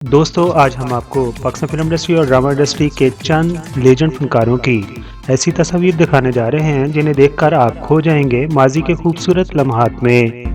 दोस्तों आज हम आपको पाकिस्तान फिल्म इंडस्ट्री और ड्रामा इंडस्ट्री के चंद लेजेंड फनकारों की ऐसी तस्वीर दिखाने जा रहे हैं जिन्हें देखकर आप खो जाएंगे माजी के खूबसूरत लम्हात में।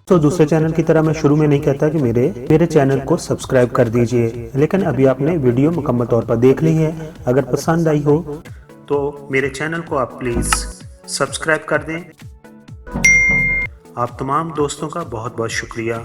तो दूसरे चैनल की तरह मैं शुरू में नहीं कहता कि मेरे चैनल को सब्सक्राइब कर दीजिए, लेकिन अभी आपने वीडियो मुकम्मल तौर पर देख ली है। अगर पसंद आई हो तो मेरे चैनल को आप प्लीज़ सब्सक्राइब कर दें। आप तमाम दोस्तों का बहुत बहुत शुक्रिया।